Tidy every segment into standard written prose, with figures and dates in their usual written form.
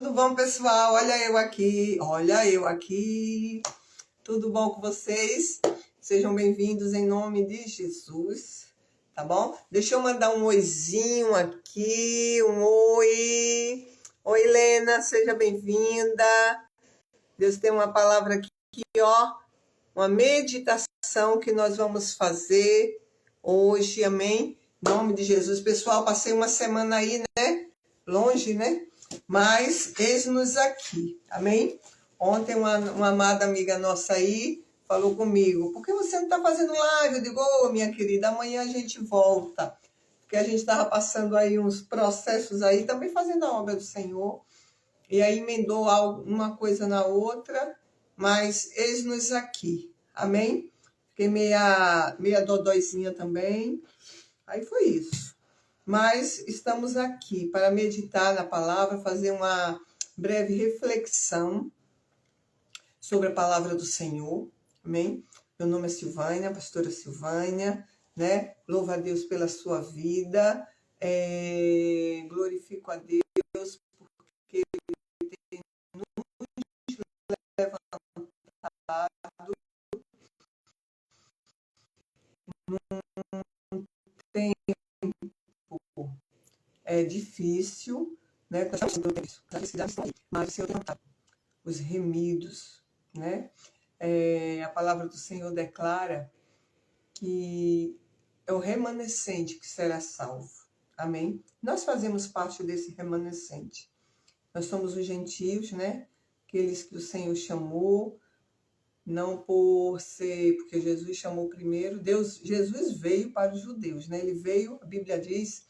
Tudo bom, pessoal? Olha eu aqui. Tudo bom com vocês? Sejam bem-vindos em nome de Jesus, tá bom? Deixa eu mandar um oizinho aqui, um oi. Oi, Helena, seja bem-vinda. Deus tem uma palavra aqui, ó, uma meditação que nós vamos fazer hoje, amém? Em nome de Jesus. Pessoal, passei uma semana aí, né? Longe, né? Mas eis-nos aqui, amém? Ontem uma amada amiga nossa aí falou comigo, por que você não está fazendo live? Eu digo, minha querida, amanhã a gente volta. Porque a gente estava passando aí uns processos aí, também fazendo a obra do Senhor. E aí emendou uma coisa na outra, mas eis-nos aqui, amém? Fiquei meia dodóizinha também, aí foi isso. Mas estamos aqui para meditar na palavra, fazer uma breve reflexão sobre a palavra do Senhor, amém? Meu nome é Silvânia, pastora Silvânia, né? Louvo a Deus pela sua vida, glorifico a Deus porque Ele tem nos levantado num tempo difícil, né? Mas o Senhor tem os remidos, né? A palavra do Senhor declara que é o remanescente que será salvo. Amém? Nós fazemos parte desse remanescente. Nós somos os gentios, né? Aqueles que o Senhor chamou, não porque Jesus chamou primeiro. Jesus veio para os judeus, né? Ele veio, a Bíblia diz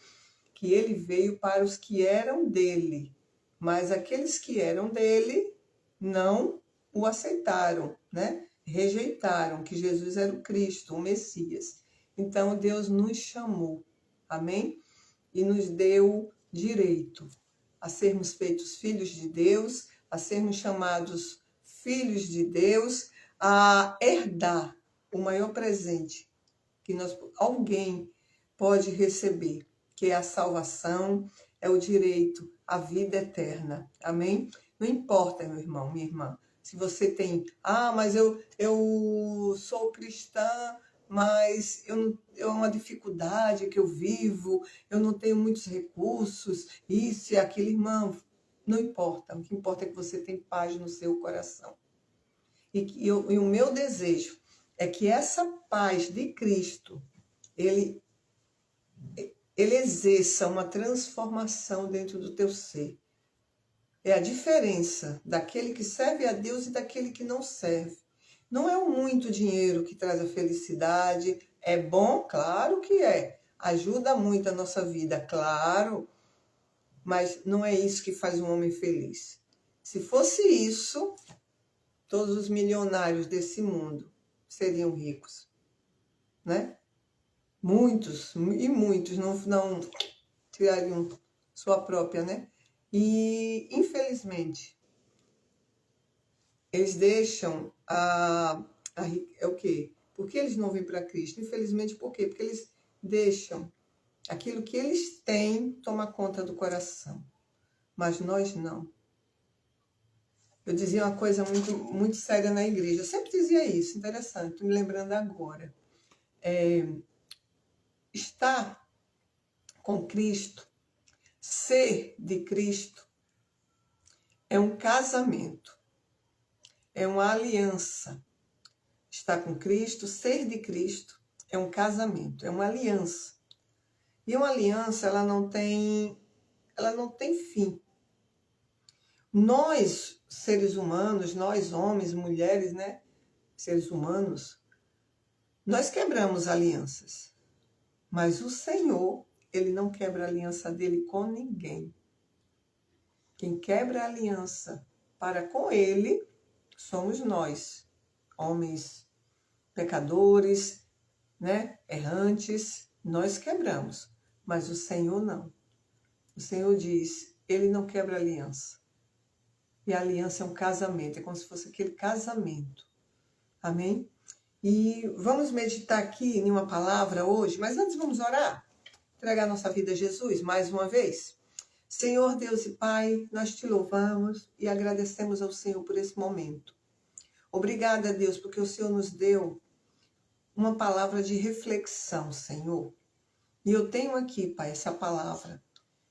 que ele veio para os que eram dele, mas aqueles que eram dele não o aceitaram, né? Rejeitaram que Jesus era o Cristo, o Messias. Então Deus nos chamou, amém? E nos deu direito a sermos feitos filhos de Deus, a sermos chamados filhos de Deus, a herdar o maior presente que alguém pode receber, que é a salvação, é o direito à vida eterna. Amém? Não importa, meu irmão, minha irmã, se você tem, mas eu sou cristã, mas é uma dificuldade que eu vivo, eu não tenho muitos recursos, isso e aquilo, irmão, não importa. O que importa é que você tem paz no seu coração. E o meu desejo é que essa paz de Cristo, ele exerça uma transformação dentro do teu ser. É a diferença daquele que serve a Deus e daquele que não serve. Não é o muito dinheiro que traz a felicidade. É bom? Claro que é. Ajuda muito a nossa vida, claro. Mas não é isso que faz um homem feliz. Se fosse isso, todos os milionários desse mundo seriam ricos, né? Muitos não tirariam sua própria, né? E, infelizmente, eles deixam o quê? Por que eles não vêm para Cristo? Infelizmente, por quê? Porque eles deixam aquilo que eles têm tomar conta do coração. Mas nós não. Eu dizia uma coisa muito, muito séria na igreja. Eu sempre dizia isso, interessante, estou me lembrando agora. Estar com Cristo, ser de Cristo, é um casamento, é uma aliança. Estar com Cristo, ser de Cristo, é um casamento, é uma aliança. E uma aliança, ela não tem fim. Nós, seres humanos, nós homens, mulheres, né, seres humanos, nós quebramos alianças. Mas o Senhor, Ele não quebra a aliança dele com ninguém. Quem quebra a aliança para com Ele somos nós, homens pecadores, né, errantes, nós quebramos, mas o Senhor não. O Senhor diz, Ele não quebra a aliança. E a aliança é um casamento, é como se fosse aquele casamento. Amém? E vamos meditar aqui em uma palavra hoje, mas antes vamos orar. Entregar nossa vida a Jesus mais uma vez. Senhor Deus e Pai, nós te louvamos e agradecemos ao Senhor por esse momento. Obrigada, Deus, porque o Senhor nos deu uma palavra de reflexão, Senhor. E eu tenho aqui, Pai, essa palavra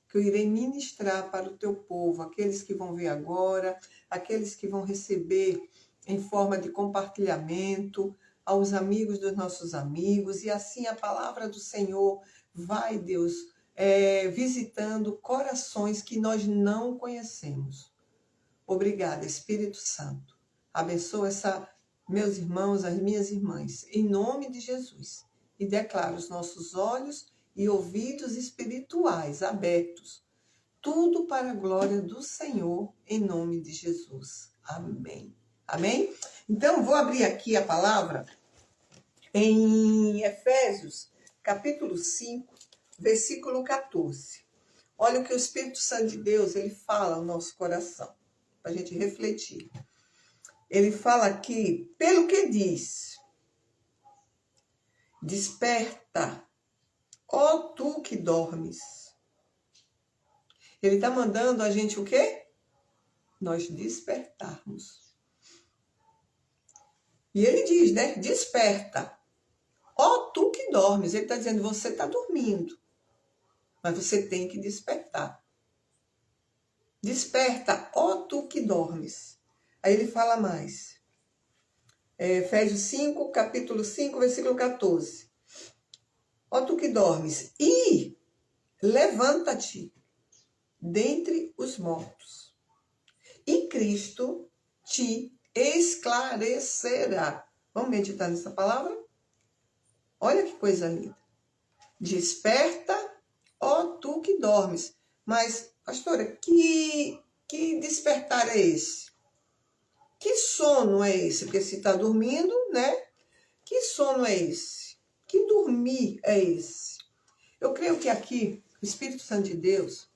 que eu irei ministrar para o teu povo, aqueles que vão ver agora, aqueles que vão receber em forma de compartilhamento, aos amigos dos nossos amigos, e assim a palavra do Senhor vai, Deus, visitando corações que nós não conhecemos. Obrigada, Espírito Santo. Abençoa meus irmãos, as minhas irmãs, em nome de Jesus. E declaro os nossos olhos e ouvidos espirituais abertos. Tudo para a glória do Senhor, em nome de Jesus. Amém. Amém? Então, vou abrir aqui a palavra em Efésios, capítulo 5, versículo 14. Olha o que o Espírito Santo de Deus, ele fala ao nosso coração, para a gente refletir. Ele fala aqui, pelo que diz, desperta, ó tu que dormes. Ele está mandando a gente o quê? Nós despertarmos. E ele diz, né? Desperta, ó tu que dormes. Ele está dizendo, você está dormindo, mas você tem que despertar. Desperta, ó tu que dormes. Aí ele fala mais. Efésios 5, capítulo 5, versículo 14. Ó tu que dormes, e levanta-te dentre os mortos, e Cristo te esclarecerá. Vamos meditar nessa palavra? Olha que coisa linda. Desperta, ó tu que dormes. Mas, pastora, que despertar é esse? Que sono é esse? Porque se está dormindo, né? Que sono é esse? Que dormir é esse? Eu creio que aqui, o Espírito Santo de Deus,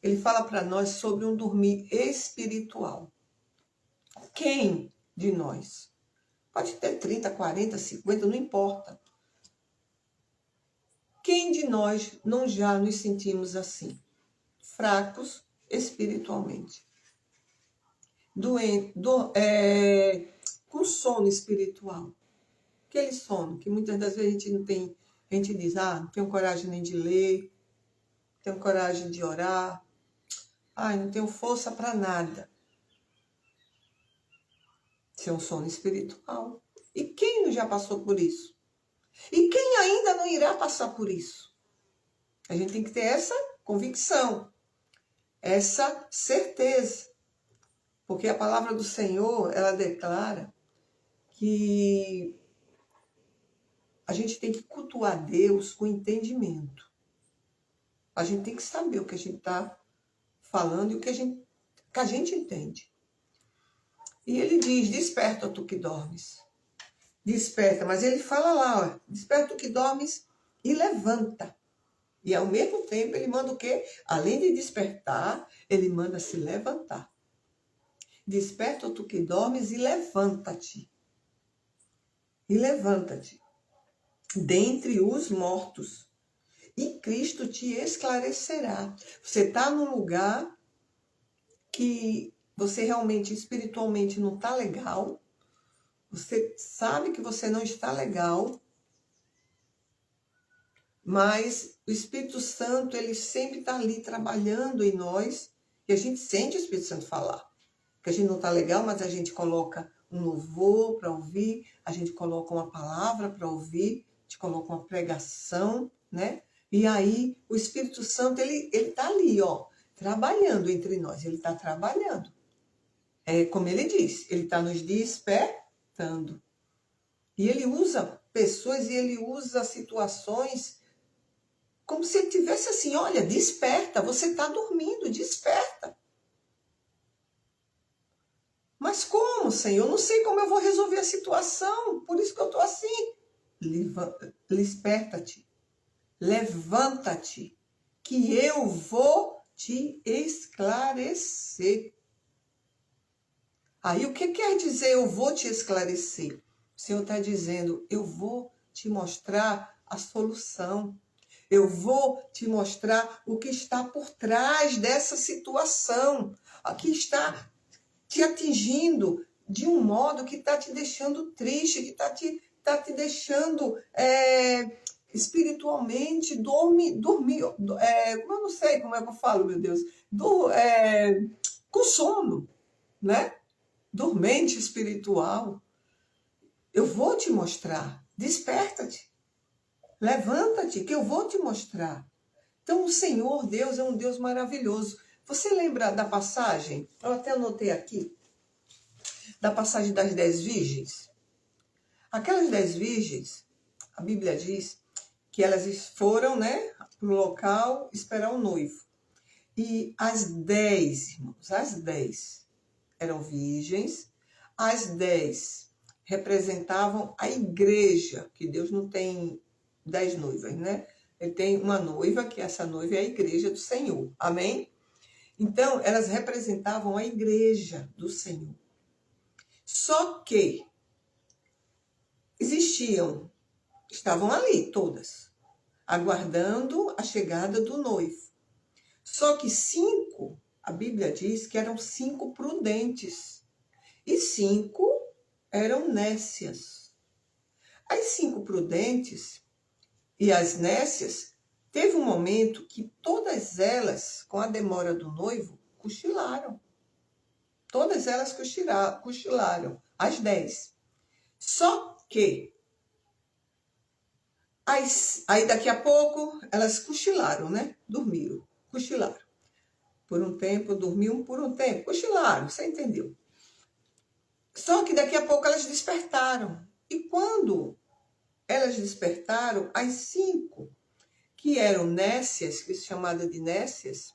ele fala para nós sobre um dormir espiritual. Quem de nós? Pode ter 30, 40, 50, não importa. Quem de nós não já nos sentimos assim? Fracos espiritualmente. Com sono espiritual. Aquele sono que muitas das vezes a gente não tem, a gente diz, não tenho coragem nem de ler, não tenho coragem de orar, não tenho força para nada. Isso é um sono espiritual. E quem não já passou por isso? E quem ainda não irá passar por isso? A gente tem que ter essa convicção, essa certeza. Porque a palavra do Senhor, ela declara que a gente tem que cultuar Deus com entendimento. A gente tem que saber o que a gente está falando e o que a gente entende. E ele diz, desperta tu que dormes. Desperta, mas ele fala lá, desperta tu que dormes e levanta. E ao mesmo tempo ele manda o quê? Além de despertar, ele manda se levantar. Desperta tu que dormes e levanta-te. E levanta-te dentre os mortos, e Cristo te esclarecerá. Você está num lugar que você realmente, espiritualmente, não está legal. Você sabe que você não está legal, mas o Espírito Santo, ele sempre está ali trabalhando em nós, e a gente sente o Espírito Santo falar. Que a gente não está legal, mas a gente coloca um louvor para ouvir, a gente coloca uma palavra para ouvir, a gente coloca uma pregação, né? E aí o Espírito Santo, ele está ali, trabalhando entre nós, ele está trabalhando. Como ele diz, ele está nos despertando. E ele usa pessoas e ele usa situações como se ele tivesse assim, olha, desperta, você está dormindo, desperta. Mas como, Senhor? Eu não sei como eu vou resolver a situação, por isso que eu estou assim. Desperta-te, levanta-te, que eu vou te esclarecer. Aí o que quer dizer eu vou te esclarecer? O Senhor está dizendo, eu vou te mostrar a solução. Eu vou te mostrar o que está por trás dessa situação, o que está te atingindo de um modo que está te deixando triste, que está te deixando espiritualmente dormir, como eu não sei como é que eu falo, meu Deus, com sono, né? Dormente espiritual. Eu vou te mostrar. Desperta-te. Levanta-te, que eu vou te mostrar. Então, o Senhor Deus é um Deus maravilhoso. Você lembra da passagem? Eu até anotei aqui. Da passagem das 10 virgens. Aquelas 10 virgens, a Bíblia diz que elas foram, né, para o local esperar o noivo. E as 10, irmãos, as 10 eram virgens. As 10 representavam a igreja, que Deus não tem 10 noivas, né? Ele tem uma noiva, que essa noiva é a igreja do Senhor. Amém? Então, elas representavam a igreja do Senhor. Só que estavam ali todas, aguardando a chegada do noivo. Só que 5, a Bíblia diz que eram 5 prudentes e 5 eram nécias. As 5 prudentes e as nécias, teve um momento que todas elas, com a demora do noivo, cochilaram. Todas elas cochilaram, as 10. Só que, aí daqui a pouco, elas cochilaram, né? Dormiram, cochilaram. Por um tempo, dormiam por um tempo, cochilaram, você entendeu? Só que daqui a pouco elas despertaram. E quando elas despertaram, as 5, que eram nécias, que é chamada de nécias,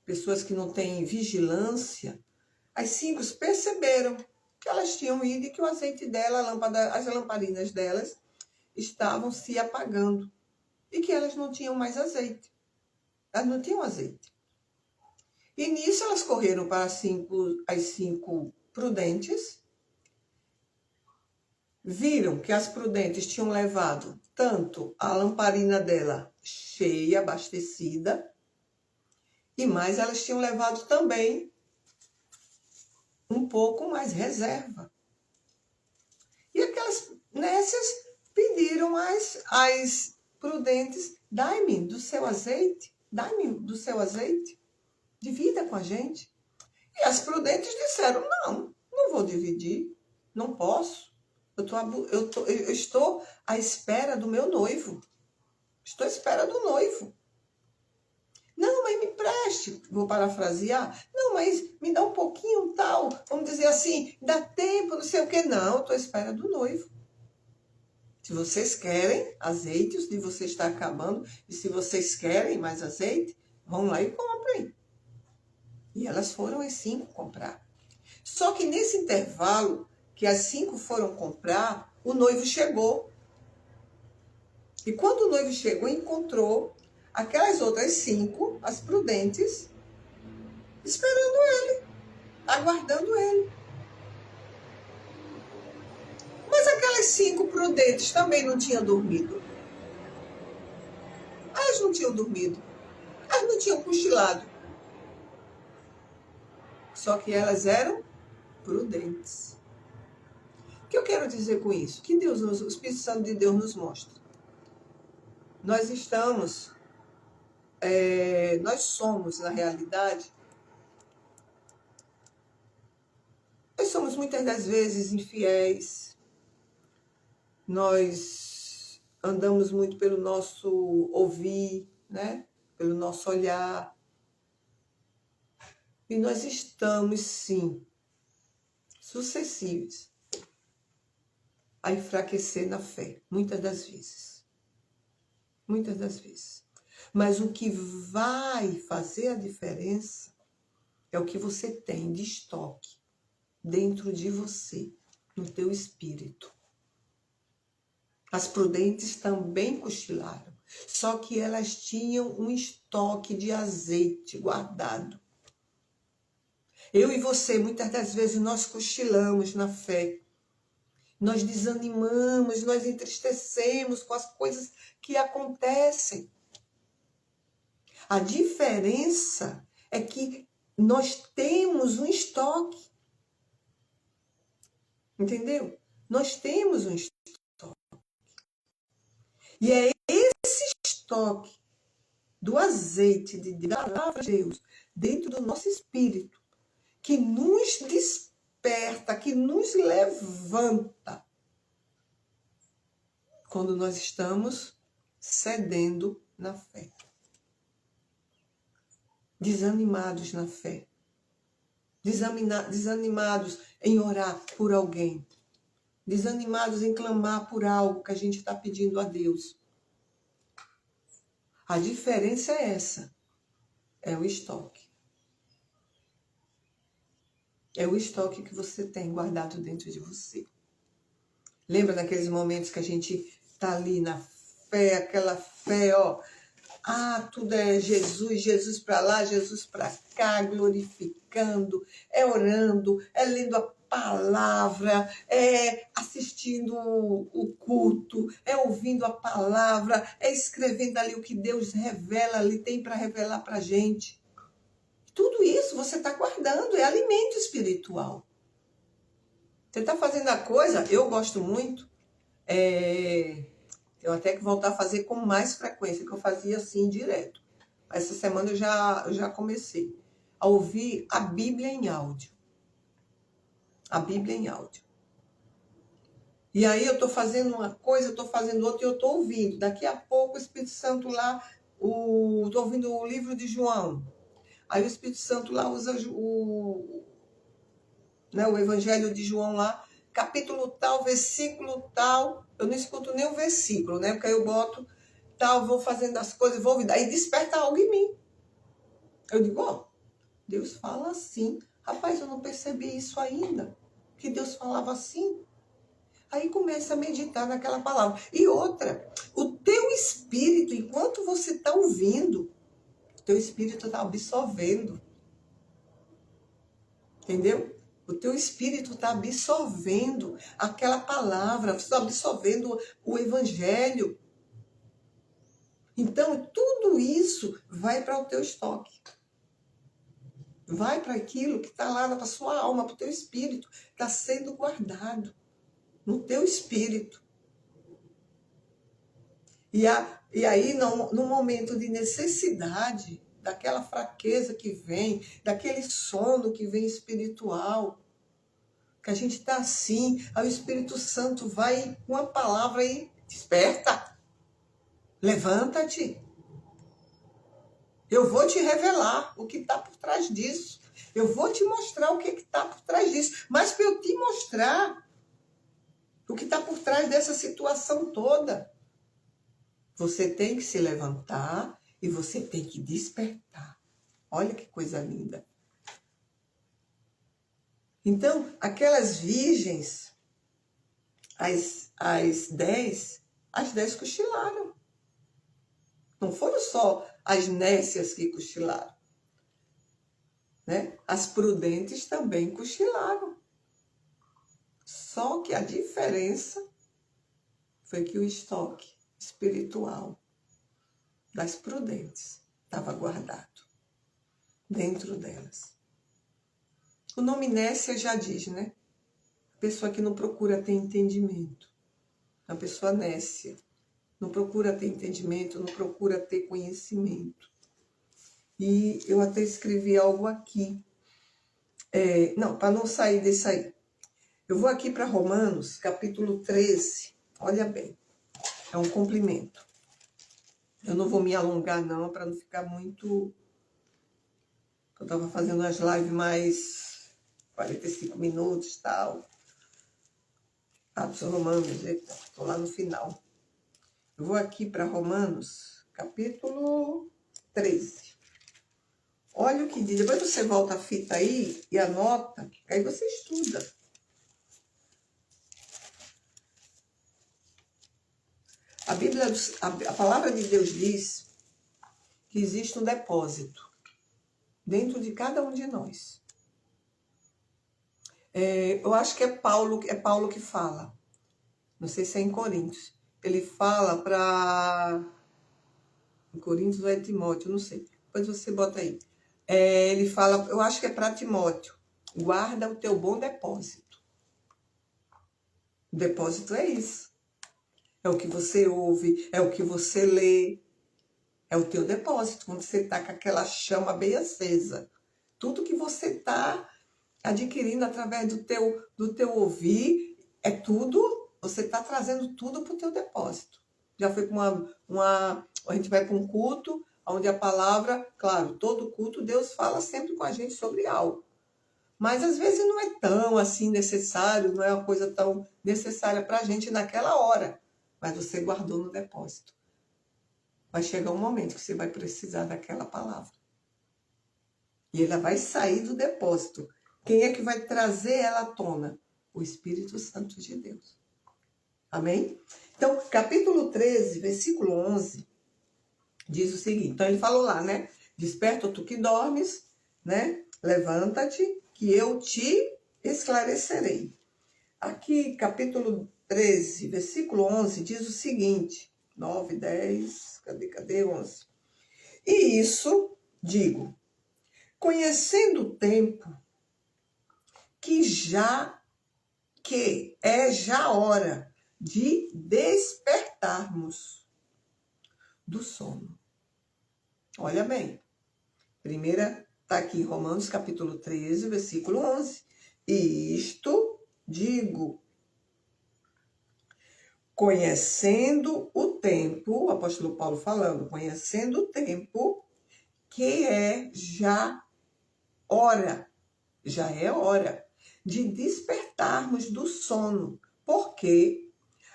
pessoas que não têm vigilância, as 5 perceberam que elas tinham ido e que o azeite dela, as lamparinas delas, estavam se apagando. E que elas não tinham mais azeite. Elas não tinham azeite. E nisso elas correram para as 5 prudentes, viram que as prudentes tinham levado tanto a lamparina dela cheia, abastecida, e mais elas tinham levado também um pouco mais reserva. E aquelas nécias pediram às prudentes: dai-me do seu azeite, divida com a gente. E as prudentes disseram: não vou dividir, não posso. Eu estou à espera do meu noivo. Estou à espera do noivo. Não, mas me preste, vou parafrasear. Não, mas me dá um pouquinho tal. Vamos dizer assim, dá tempo, não sei o quê. Não, eu estou à espera do noivo. Se vocês querem azeite, o de vocês está acabando. E se vocês querem mais azeite, vão lá e comprem. E elas foram as 5 comprar. Só que nesse intervalo que as 5 foram comprar, o noivo chegou. E quando o noivo chegou, encontrou aquelas outras 5, as prudentes, esperando ele, aguardando ele. Mas aquelas 5 prudentes também não tinham dormido. Elas não tinham dormido. Elas não tinham cochilado. Só que elas eram prudentes. O que eu quero dizer com isso? Que o Espírito Santo de Deus nos mostra. Nós somos, na realidade, nós somos muitas das vezes infiéis. Nós andamos muito pelo nosso ouvir, né? Pelo nosso olhar. E nós estamos, sim, suscetíveis a enfraquecer na fé, muitas das vezes. Muitas das vezes. Mas o que vai fazer a diferença é o que você tem de estoque dentro de você, no teu espírito. As prudentes também cochilaram, só que elas tinham um estoque de azeite guardado. Eu e você, muitas das vezes, nós cochilamos na fé. Nós desanimamos, nós entristecemos com as coisas que acontecem. A diferença é que nós temos um estoque. Entendeu? Nós temos um estoque. E é esse estoque do azeite da palavra de Deus dentro do nosso espírito que nos desperta, que nos levanta quando nós estamos cedendo na fé. Desanimados na fé. Desanimados em orar por alguém. Desanimados em clamar por algo que a gente está pedindo a Deus. A diferença é essa. É o estoque. É o estoque que você tem guardado dentro de você. Lembra daqueles momentos que a gente está ali na fé, aquela fé, ó. Tudo é Jesus, Jesus para lá, Jesus para cá, glorificando, é orando, é lendo a palavra, é assistindo o culto, é ouvindo a palavra, é escrevendo ali o que Deus revela, ali tem para revelar para a gente. Tudo isso você está guardando, é alimento espiritual. Você está fazendo a coisa, eu gosto muito, eu até que voltar a fazer com mais frequência, que eu fazia assim direto. Essa semana eu já comecei a ouvir a Bíblia em áudio. A Bíblia em áudio. E aí eu estou fazendo uma coisa, eu estou fazendo outra e eu estou ouvindo. Daqui a pouco o Espírito Santo lá, estou ouvindo o livro de João. Aí o Espírito Santo lá usa o Evangelho de João lá, capítulo tal, versículo tal. Eu não escuto nem o versículo, né? Porque aí eu boto tal, vou fazendo as coisas, vou ouvir. Aí desperta algo em mim. Eu digo, Deus fala assim. Rapaz, eu não percebi isso ainda. Que Deus falava assim. Aí começa a meditar naquela palavra. E outra, o teu espírito, enquanto você está ouvindo, o teu espírito está absorvendo. Entendeu? O teu espírito está absorvendo aquela palavra, está absorvendo o evangelho. Então, tudo isso vai para o teu estoque. Vai para aquilo que está lá na sua alma, para o teu espírito. Está sendo guardado no teu espírito. E aí, no momento de necessidade, daquela fraqueza que vem, daquele sono que vem espiritual, que a gente está assim, aí o Espírito Santo vai com a palavra e desperta, levanta-te. Eu vou te revelar o que está por trás disso. Eu vou te mostrar o que está por trás disso. Mas para eu te mostrar o que está por trás dessa situação toda, você tem que se levantar e você tem que despertar. Olha que coisa linda. Então, aquelas virgens, as 10 cochilaram. Não foram só as nécias que cochilaram. Né? As prudentes também cochilaram. Só que a diferença foi que o estoque espiritual das prudentes estava guardado dentro delas. O nome nécia já diz, né? A pessoa que não procura ter entendimento. A pessoa nécia. Não procura ter entendimento, não procura ter conhecimento. E eu até escrevi algo aqui. Para não sair desse aí. Eu vou aqui para Romanos, capítulo 13. Olha bem. É um complemento. Eu não vou me alongar, não, para não ficar muito... Eu estava fazendo as lives mais 45 minutos e tal. Atos Romanos, estou lá no final. Eu vou aqui para Romanos, capítulo 13. Olha o que diz. Depois você volta a fita aí e anota, aí você estuda. A palavra de Deus diz que existe um depósito dentro de cada um de nós. Eu acho que é Paulo que fala. não sei se é em Coríntios, ele fala para... Em Coríntios ou é Timóteo, não sei. Depois você bota aí. Ele fala, eu acho que é para Timóteo, guarda o teu bom depósito. O depósito é isso. É o que você ouve, é o que você lê. É o teu depósito, quando você está com aquela chama bem acesa. Tudo que você está adquirindo através do teu ouvir, é tudo, você está trazendo tudo para o teu depósito. Já foi para a gente vai para um culto, onde a palavra, claro, todo culto, Deus fala sempre com a gente sobre algo. Mas às vezes não é tão assim necessário, não é uma coisa tão necessária para a gente naquela hora. Mas você guardou no depósito. Vai chegar um momento que você vai precisar daquela palavra. E ela vai sair do depósito. Quem é que vai trazer ela à tona? O Espírito Santo de Deus. Amém? Então, capítulo 13, versículo 11, diz o seguinte. Então, ele falou lá, né? Desperta tu que dormes, né? Levanta-te, que eu te esclarecerei. Aqui, capítulo 13, versículo 11, diz o seguinte. 9, 10, cadê 11? E isso, digo, conhecendo o tempo, que é já hora de despertarmos do sono. Olha bem, primeira está aqui em Romanos capítulo 13, versículo 11. E isto digo, conhecendo o tempo, o apóstolo Paulo falando, conhecendo o tempo, que é já é hora de despertarmos do sono, porque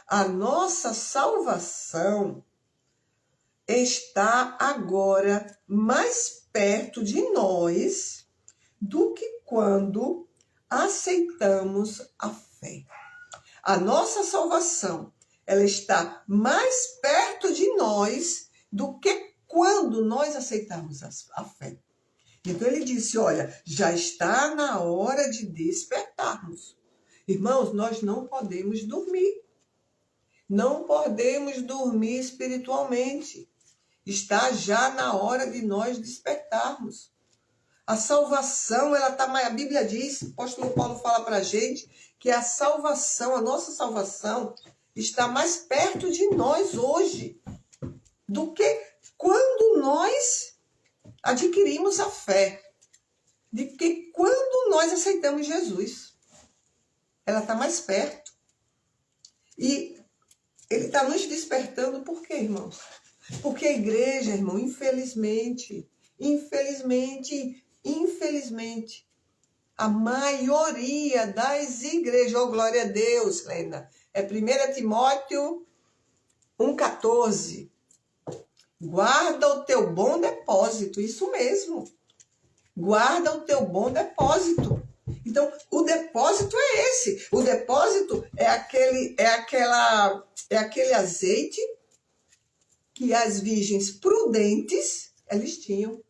a nossa salvação está agora mais perto de nós do que quando aceitamos a fé. A nossa salvação, ela está mais perto de nós do que quando nós aceitamos a fé. Então ele disse, olha, já está na hora de despertarmos. Irmãos, nós não podemos dormir. Não podemos dormir espiritualmente. Está já na hora de nós despertarmos. A salvação, ela está mais... A Bíblia diz, o apóstolo Paulo fala para a gente, que a salvação, a nossa salvação, está mais perto de nós hoje do que quando nós adquirimos a fé. De que quando nós aceitamos Jesus, ela está mais perto. E ele está nos despertando por quê, irmãos? Porque a igreja, irmão, infelizmente, a maioria das igrejas, oh, glória a Deus, Lena, é 1 Timóteo 1,14. Guarda o teu bom depósito, isso mesmo. Guarda o teu bom depósito. Então, o depósito é esse. O depósito é aquele azeite que as virgens prudentes, elas tinham.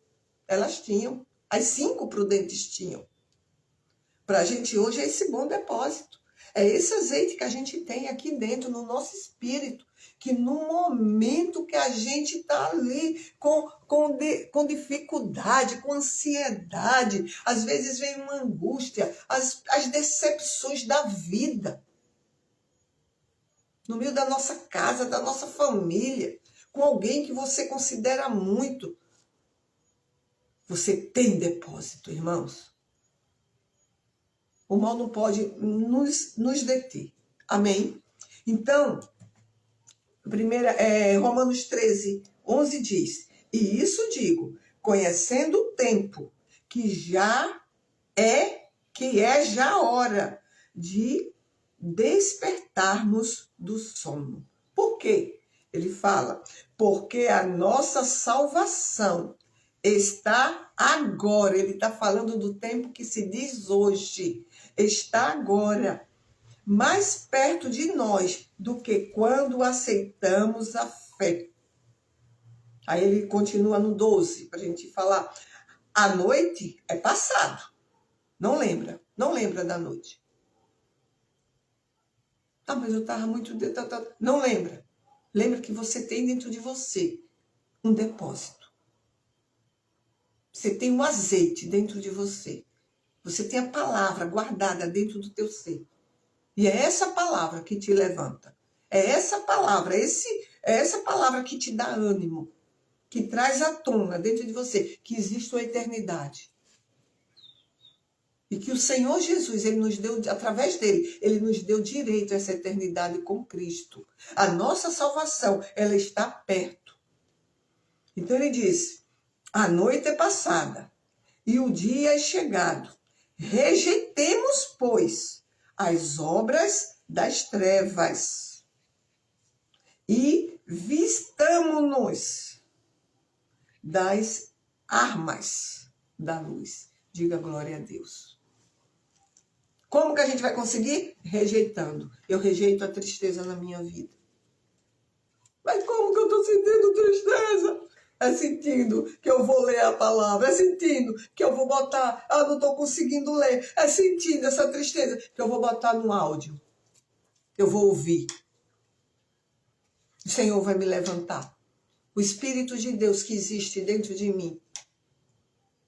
As 5 prudentes tinham. Para a gente hoje é esse bom depósito. É esse azeite que a gente tem aqui dentro, no nosso espírito, que no momento que a gente está ali com dificuldade, com ansiedade, às vezes vem uma angústia, as decepções da vida, no meio da nossa casa, da nossa família, com alguém que você considera muito. Você tem depósito, irmãos. O mal não pode nos deter. Amém? Então, Romanos 13, 11 diz, e isso digo, conhecendo o tempo, que é já hora de despertarmos do sono. Por quê? Ele fala, porque a nossa salvação está agora, ele está falando do tempo que se diz hoje, está agora mais perto de nós do que quando aceitamos a fé. Aí ele continua no 12, para a gente falar. A noite é passado. Não lembra da noite. Ah, mas eu estava muito... Não lembra. Lembra que você tem dentro de você um depósito. Você tem um azeite dentro de você. Você tem a palavra guardada dentro do teu ser. E é essa palavra que te levanta. É essa palavra, é essa palavra que te dá ânimo, que traz à tona dentro de você que existe uma eternidade. E que o Senhor Jesus, ele nos deu, através dele, ele nos deu direito a essa eternidade com Cristo. A nossa salvação, ela está perto. Então ele diz, a noite é passada e o dia é chegado. Rejeitemos, pois, as obras das trevas e vistamo-nos das armas da luz. Diga glória a Deus. Como que a gente vai conseguir? Rejeitando. Eu rejeito a tristeza na minha vida. Mas como que eu estou sentindo tristeza? É sentindo que eu vou ler a palavra. É sentindo que eu vou botar... Ah, não estou conseguindo ler. É sentindo essa tristeza que eu vou botar no áudio. Eu vou ouvir. O Senhor vai me levantar. O Espírito de Deus que existe dentro de mim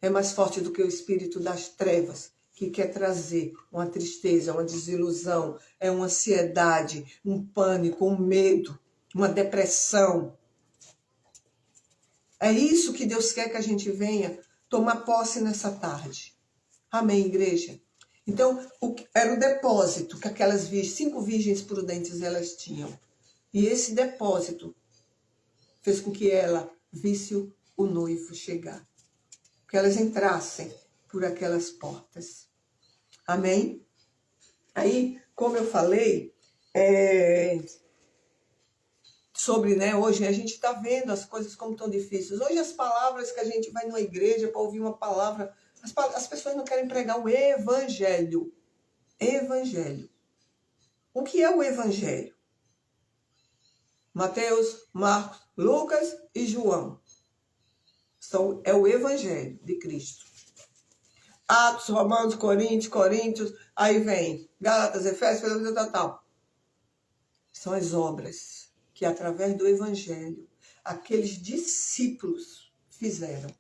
é mais forte do que o Espírito das trevas, que quer trazer uma tristeza, uma desilusão, é uma ansiedade, um pânico, um medo, uma depressão. É isso que Deus quer que a gente venha tomar posse nessa tarde. Amém, igreja? Então, era o depósito que aquelas 5 virgens prudentes elas tinham. E esse depósito fez com que ela visse o noivo chegar. Que elas entrassem por aquelas portas. Amém? Aí, como eu falei, sobre, hoje a gente está vendo as coisas como tão difíceis. Hoje as palavras que a gente vai numa igreja para ouvir uma palavra, as pessoas não querem pregar o evangelho. Evangelho. O que é o evangelho? Mateus, Marcos, Lucas e João. É o evangelho de Cristo. Atos, Romanos, Coríntios, aí vem Gálatas, Efésios, tal. São as obras que, através do evangelho, aqueles discípulos fizeram.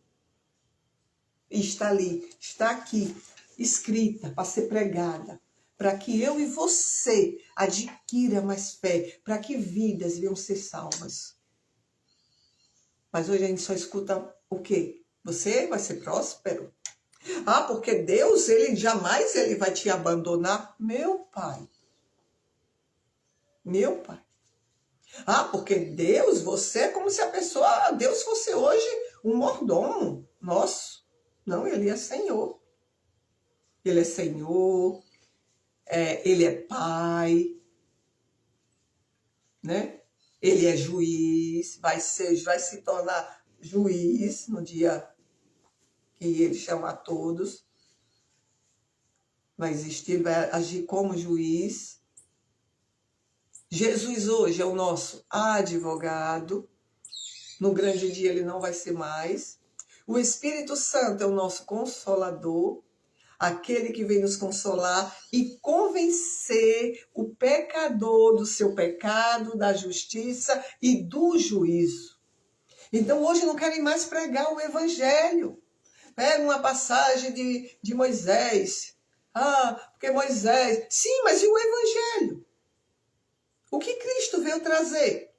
E está ali, está aqui, escrita para ser pregada, para que eu e você adquira mais fé, para que vidas venham ser salvas. Mas hoje a gente só escuta o quê? Você vai ser próspero? Ah, porque Deus, ele jamais vai te abandonar. Meu pai. Meu pai. Ah, porque Deus, você é como se Deus fosse hoje um mordomo nosso. Não, ele é Senhor. Ele é Senhor, ele é Pai, né? Ele é juiz, vai se tornar juiz no dia que ele chama a todos. Vai existir, ele vai agir como juiz. Jesus hoje é o nosso advogado. No grande dia ele não vai ser mais. O Espírito Santo é o nosso consolador. Aquele que vem nos consolar e convencer o pecador do seu pecado, da justiça e do juízo. Então hoje não querem mais pregar o evangelho. Pega uma passagem de Moisés. Ah, porque Moisés... Sim, mas e o evangelho? O que Cristo veio trazer?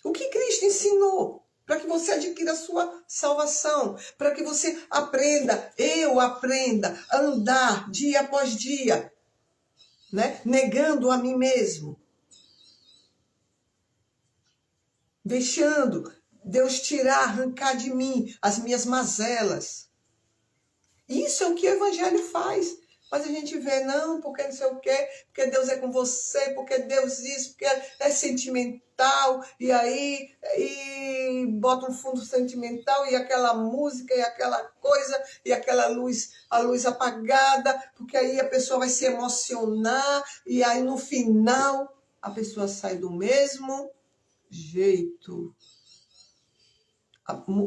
O que Cristo ensinou? Para que você adquira a sua salvação. Para que você aprenda, eu aprenda a andar dia após dia. Né? Negando a mim mesmo. Deixando Deus tirar, arrancar de mim as minhas mazelas. Isso é o que o evangelho faz. Mas a gente vê, não, porque não sei o quê, porque Deus é com você, porque Deus isso, porque é sentimental, e aí bota um fundo sentimental, e aquela música, e aquela coisa, e aquela luz, a luz apagada, porque aí a pessoa vai se emocionar, e aí no final a pessoa sai do mesmo jeito.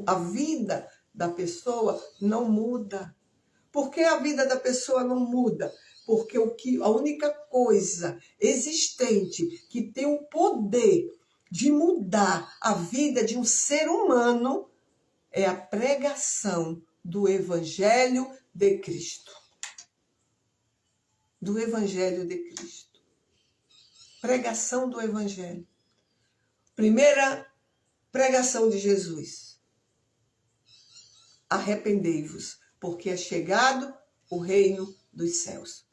A vida da pessoa não muda. Por que a vida da pessoa não muda? porque a única coisa existente que tem o poder de mudar a vida de um ser humano é a pregação do Evangelho de Cristo. Do Evangelho de Cristo. Pregação do Evangelho. Primeira pregação de Jesus. Arrependei-vos, porque é chegado o reino dos céus.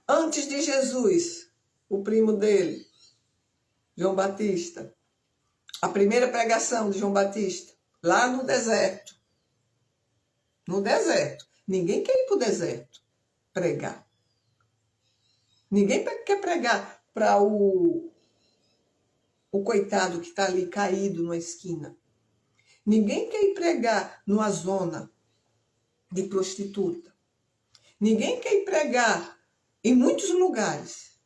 Antes de Jesus, o primo dele, João Batista, a primeira pregação de João Batista, lá no deserto. No deserto. Ninguém quer ir para o deserto pregar. Ninguém quer pregar para o coitado que está ali caído numa esquina. Ninguém quer ir pregar numa zona de prostituta. Ninguém quer ir pregar em muitos lugares.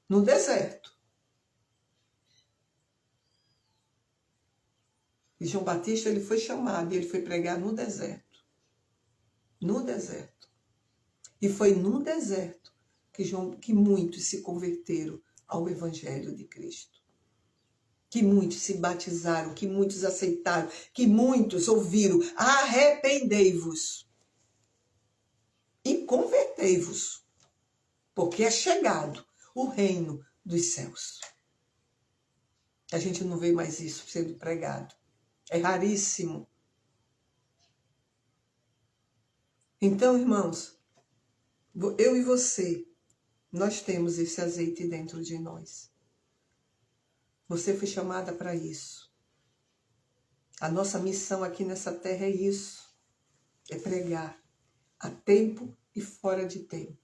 No deserto. E João Batista, ele foi chamado e ele foi pregar no deserto. No deserto. E foi no deserto que muitos se converteram ao Evangelho de Cristo. Que muitos se batizaram, que muitos aceitaram, que muitos ouviram, arrependei-vos e convertei-vos, porque é chegado o reino dos céus. A gente não vê mais isso sendo pregado. É raríssimo. Então, irmãos, eu e você, nós temos esse azeite dentro de nós. Você foi chamada para isso. A nossa missão aqui nessa terra é isso. É pregar. A tempo e fora de tempo.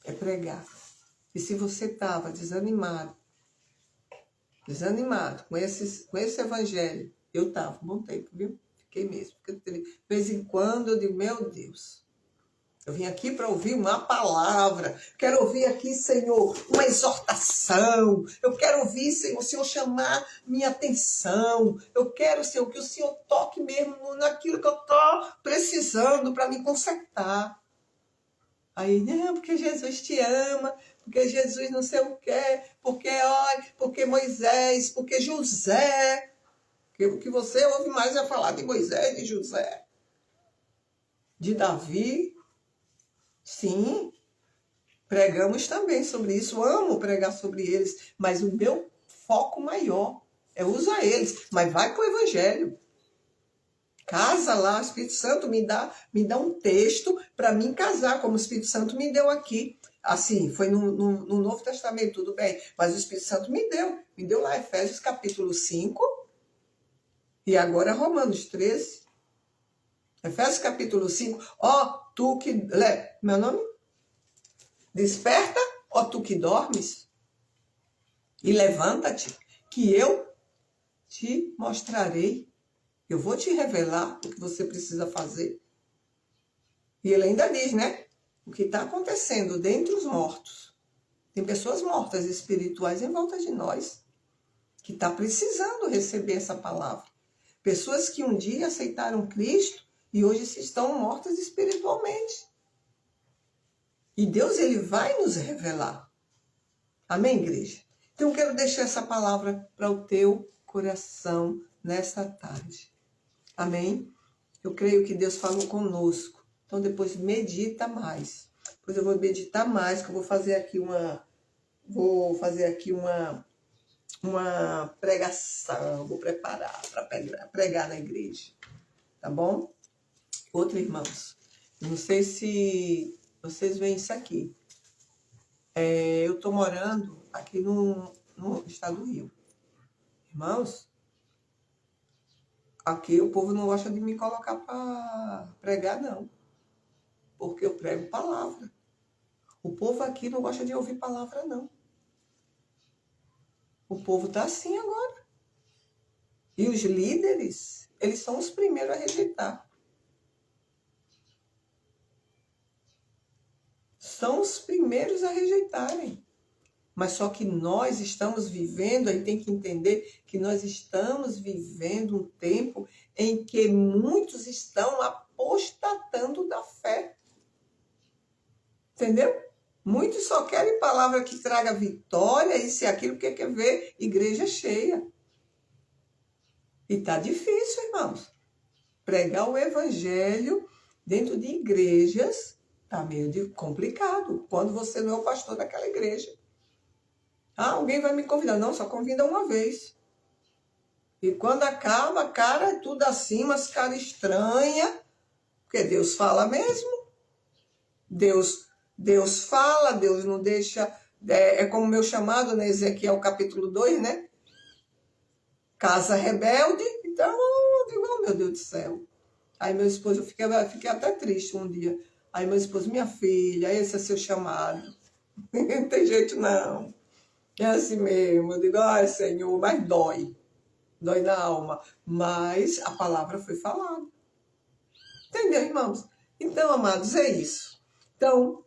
É pregar. E se você estava desanimado com esse evangelho, eu estava um bom tempo, viu? Fiquei mesmo. Porque de vez em quando eu digo, meu Deus, eu vim aqui para ouvir uma palavra. Quero ouvir aqui, Senhor, uma exortação. Eu quero ouvir, Senhor, o Senhor chamar minha atenção. Eu quero, Senhor, que o Senhor toque mesmo naquilo que eu estou precisando para me consertar. Aí, não, porque Jesus te ama, porque Jesus não sei o quê, porque Moisés, porque José. O que você ouve mais é falar de Moisés, de José, de Davi. Sim, pregamos também sobre isso, amo pregar sobre eles, mas o meu foco maior é usar eles, mas vai para o Evangelho. Casa lá, o Espírito Santo me dá um texto para mim casar, como o Espírito Santo me deu aqui. Assim, foi no Novo Testamento, tudo bem, mas o Espírito Santo me deu lá Efésios capítulo 5 e agora Romanos 13. Efésios capítulo 5, tu que... Meu nome? Desperta, tu que dormes, e levanta-te, que eu te mostrarei. Eu vou te revelar o que você precisa fazer. E ele ainda diz, né? O que está acontecendo dentre os mortos. Tem pessoas mortas espirituais em volta de nós, que estão precisando receber essa palavra. Pessoas que um dia aceitaram Cristo e hoje estão mortas espiritualmente. E Deus, ele vai nos revelar. Amém, igreja? Então, eu quero deixar essa palavra para o teu coração nesta tarde. Amém? Eu creio que Deus falou conosco. Então, depois medita mais. Depois eu vou meditar mais, que eu vou fazer aqui uma pregação. Vou preparar para pregar na igreja. Tá bom? Outro, irmãos. Eu não sei se vocês veem isso aqui. Eu estou morando aqui no estado do Rio. Irmãos, aqui o povo não gosta de me colocar para pregar, não. Porque eu prego palavra. O povo aqui não gosta de ouvir palavra, não. O povo está assim agora. E os líderes, eles são os primeiros a rejeitar. São os primeiros a rejeitarem. Mas só que nós estamos vivendo, aí tem que entender que nós estamos vivendo um tempo em que muitos estão apostatando da fé. Entendeu? Muitos só querem palavra que traga vitória, isso e aquilo, porque quer ver igreja cheia. E tá difícil, irmãos. Pregar o evangelho dentro de igrejas tá meio complicado. Quando você não é o pastor daquela igreja. Ah, alguém vai me convidar. Não, só convida uma vez. E quando acaba, cara, é tudo assim, umas caras estranhas. Porque Deus fala mesmo. Deus fala, Deus não deixa... É como o meu chamado, né? Ezequiel capítulo 2, né? Casa rebelde. Então, eu digo, oh, meu Deus do céu. Aí meu esposo, eu fiquei até triste um dia. Aí meu esposo, minha filha, esse é seu chamado. Não tem jeito não. É assim mesmo. Eu digo, ai Senhor, mas dói. Dói na alma. Mas a palavra foi falada. Entendeu, irmãos? Então, amados, é isso. Então,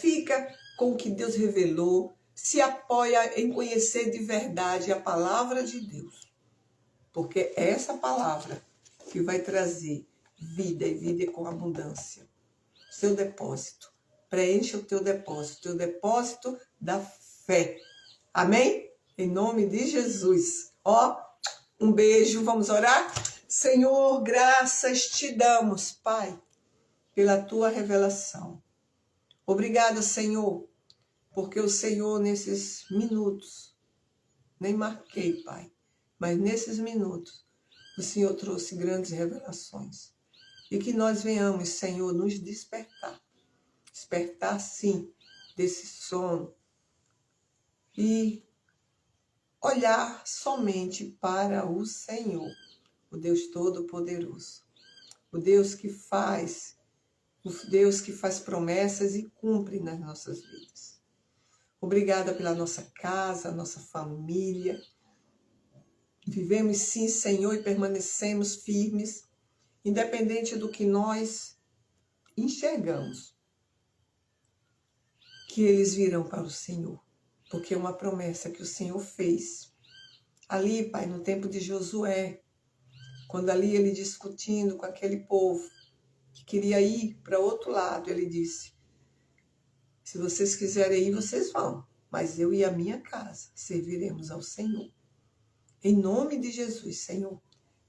fica com o que Deus revelou. Se apoia em conhecer de verdade a palavra de Deus. Porque é essa palavra que vai trazer vida e vida com abundância. Seu depósito. Preencha o teu depósito da fé. Amém? Em nome de Jesus. Ó, um beijo, vamos orar? Senhor, graças te damos, Pai, pela tua revelação. Obrigada, Senhor, porque o Senhor nesses minutos, nem marquei, Pai, mas nesses minutos, o Senhor trouxe grandes revelações. E que nós venhamos, Senhor, nos despertar. Despertar, sim, desse sono. E olhar somente para o Senhor, o Deus Todo-Poderoso. O Deus que faz promessas e cumpre nas nossas vidas. Obrigada pela nossa casa, nossa família. Vivemos sim, Senhor, e permanecemos firmes, independente do que nós enxergamos, que eles virão para o Senhor, porque é uma promessa que o Senhor fez. Ali, Pai, no tempo de Josué, quando ali ele discutindo com aquele povo que queria ir para outro lado, ele disse, se vocês quiserem ir, vocês vão, mas eu e a minha casa serviremos ao Senhor. Em nome de Jesus, Senhor,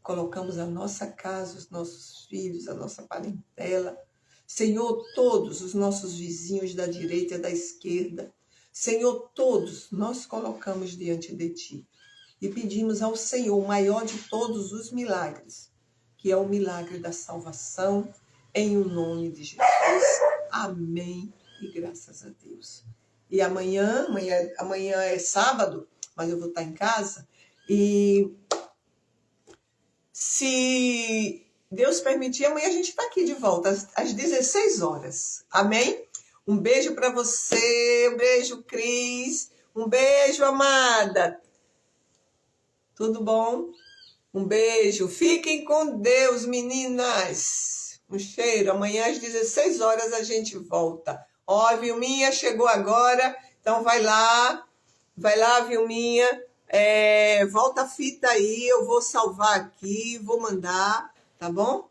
colocamos a nossa casa, os nossos filhos, a nossa parentela. Senhor, todos os nossos vizinhos da direita e da esquerda. Senhor, todos nós colocamos diante de Ti. E pedimos ao Senhor o maior de todos os milagres, que é o milagre da salvação, em o nome de Jesus. Amém e graças a Deus. E amanhã é sábado, mas eu vou estar em casa. E se Deus permitir, amanhã a gente está aqui de volta, às 16 horas. Amém? Um beijo para você, um beijo, Cris. Um beijo, amada. Tudo bom? Um beijo. Fiquem com Deus, meninas. Um cheiro. Amanhã às 16 horas a gente volta. Ó, a Vilminha chegou agora, então vai lá, Vilminha. Volta a fita aí, eu vou salvar aqui, vou mandar, tá bom?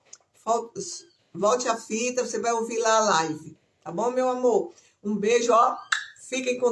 Volte a fita, você vai ouvir lá a live, tá bom, meu amor? Um beijo, ó, fiquem com